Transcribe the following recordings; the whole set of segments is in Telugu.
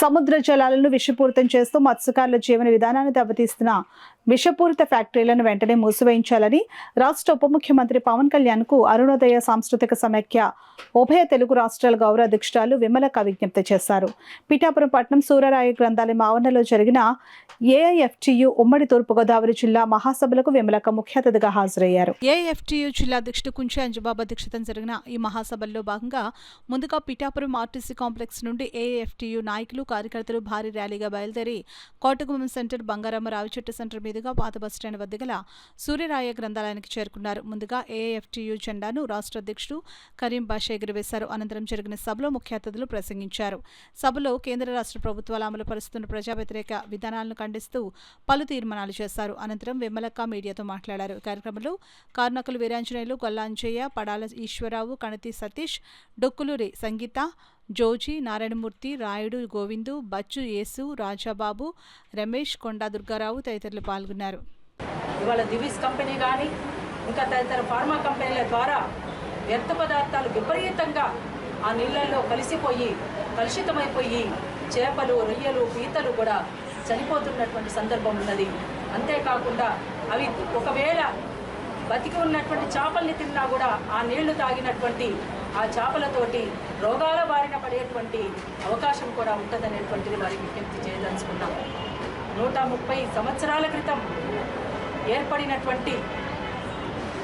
సముద్ర జలాలను విషపూరితం చేస్తూ మత్స్యకారుల జీవన విధానాన్ని దెబ్బతీస్తున్న విషపూరిత ఫ్యాక్టరీలను వెంటనే మూసివేయించాలని రాష్ట్ర ఉప ముఖ్యమంత్రి పవన్ కళ్యాణ్ కు అరుణోదయ సాంస్కృతిక సమైక్య ఉభయ తెలుగు రాష్ట్రాల గౌరవ అధ్యక్షురాలు విమలక విజ్ఞప్తి చేశారు. పిఠాపురం పట్టణం సూర్యరాయ గ్రంథాలయం ఆవరణలో జరిగిన ఏఐఎఫ్టియు ఉమ్మడి తూర్పుగోదావరి జిల్లా మహాసభలకు విమలక ముఖ్య అతిథిగా హాజరయ్యారు. ఏఐఎఫ్టియు జిల్లా అధ్యక్షుడు కుంచె అంజబాబు అధ్యక్షతన జరిగిన ఈ మహాసభల్లో భాగంగా ముందుగా పిఠాపురం ఆర్టీసీ కాంప్లెక్స్ నుండి ఏఐఎఫ్టియు నాయకులు కార్యకర్తలు భారీ ర్యాలీగా బయలుదేరి కోటగుమ్మం సెంటర్, బంగారమ్మ రావిచెట్టు సెంటర్ మీదుగా పాత బస్టాండ్ వద్ద గల సూర్యరాయ గ్రంథాలయానికి చేరుకున్నారు. ముందుగా ఏఐఎఫ్టియు జెండాను రాష్ట్ర అధ్యక్షుడు కరీం బాషా ఎగురవేశారు. అనంతరం జరిగిన సభలో ముఖ్య అతిథులు ప్రసంగించారు. సభలో కేంద్ర రాష్ట్ర ప్రభుత్వాలు అమలు పరుస్తున్న ప్రజా వ్యతిరేక విధానాలను ఖండిస్తూ పలు తీర్మానాలు చేశారు. అనంతరం విమలక్క మీడియాతో మాట్లాడారు. కార్యక్రమంలో కార్నకులు వీరాంజనేయులు, గొల్లాంజయ్య, పడాల ఈశ్వరరావు, కణతి సతీష్, డొక్కులూరి సంగీత, జోజీ, నారాయణమూర్తి, రాయుడు గోవిందు, బచ్చు యేసు, రాజాబాబు, రమేష్, కొండా దుర్గారావు తదితరులు పాల్గొన్నారు. ఇవాళ దివిస్ కంపెనీ కానీ ఇంకా తదితర ఫార్మా కంపెనీల ద్వారా వ్యర్థ పదార్థాలు విపరీతంగా ఆ నీళ్ళల్లో కలిసిపోయి కలుషితమైపోయి చేపలు, రొయ్యలు, పీతలు కూడా చనిపోతున్నటువంటి సందర్భం ఉన్నది. అంతేకాకుండా అవి ఒకవేళ బతికి ఉన్నటువంటి చేపల్ని తిన్నా కూడా ఆ నీళ్లు తాగినటువంటి ఆ చేపలతోటి రోగాల బారిన పడేటువంటి అవకాశం కూడా ఉంటుందనేటువంటిది వారికి విజ్ఞప్తి చేయదలుచుకున్నాం. 130 సంవత్సరాల క్రితం ఏర్పడినటువంటి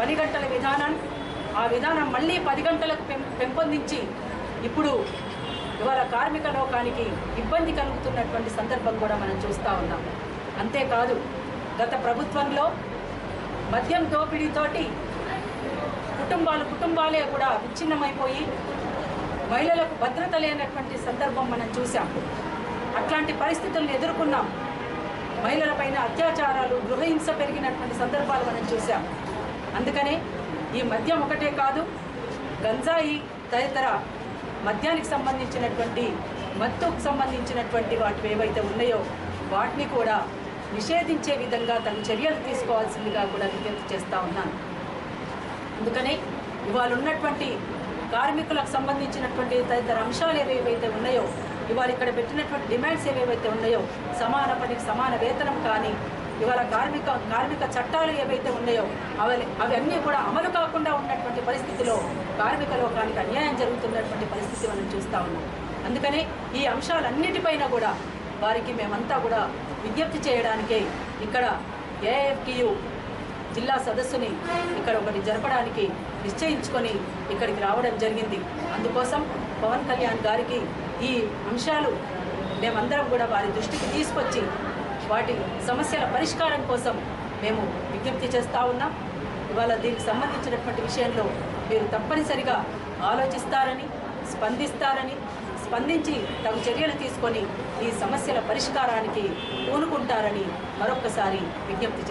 10 గంటల విధానం, ఆ విధానం మళ్ళీ 10 గంటలకు పెంపొందించి ఇప్పుడు ఇవాళ కార్మిక లోకానికి ఇబ్బంది కలుగుతున్నటువంటి సందర్భం కూడా మనం చూస్తూ ఉన్నాం. అంతేకాదు గత ప్రభుత్వంలో మద్యం దోపిడీతోటి కుటుంబాలే కూడా విచ్ఛిన్నమైపోయి మహిళలకు భద్రత లేనటువంటి సందర్భం మనం చూసాం. అట్లాంటి పరిస్థితులను ఎదుర్కొన్నాం. మహిళలపైన అత్యాచారాలు, గృహహింస పెరిగినటువంటి సందర్భాలు మనం చూసాం. అందుకనే ఈ మద్యం ఒకటే కాదు, గంజాయి తదితర మద్యానికి సంబంధించినటువంటి మత్తుకు సంబంధించినటువంటి వాటి ఏవైతే ఉన్నాయో వాటిని కూడా నిషేధించే విధంగా తగు చర్యలు తీసుకోవాల్సిందిగా కూడా విజ్ఞప్తి చేస్తూ ఉన్నాను. అందుకనే ఇవాళ ఉన్నటువంటి కార్మికులకు సంబంధించినటువంటి తదితర అంశాలు ఏవేవైతే ఉన్నాయో, ఇవాళ ఇక్కడ పెట్టినటువంటి డిమాండ్స్ ఏవేవైతే ఉన్నాయో, సమాన పనికి సమాన వేతనం కానీ, ఇవాళ కార్మిక చట్టాలు ఏవైతే ఉన్నాయో అవన్నీ కూడా అమలు కాకుండా ఉన్నటువంటి పరిస్థితిలో కార్మిక లోకానికి అన్యాయం జరుగుతున్నటువంటి పరిస్థితి మనం చూస్తూ ఉన్నాం. అందుకనే ఈ అంశాలన్నిటిపైన కూడా వారికి మేమంతా కూడా విజ్ఞప్తి చేయడానికే ఇక్కడ ఏఐఎఫ్టియు జిల్లా సదస్సుని ఇక్కడ ఒకటి జరపడానికి నిశ్చయించుకొని ఇక్కడికి రావడం జరిగింది. అందుకోసం పవన్ కళ్యాణ్ గారికి ఈ అంశాలు మేమందరం కూడా వారి దృష్టికి తీసుకొచ్చి వాటి సమస్యల పరిష్కారం కోసం మేము విజ్ఞప్తి చేస్తూ ఉన్నాం. ఇవాళ దీనికి సంబంధించినటువంటి విషయంలో మీరు తప్పనిసరిగా ఆలోచిస్తారని, స్పందించి తగు చర్యలు తీసుకొని ఈ సమస్యల పరిష్కారానికి పూనుకుంటారని మరొక్కసారి విజ్ఞప్తి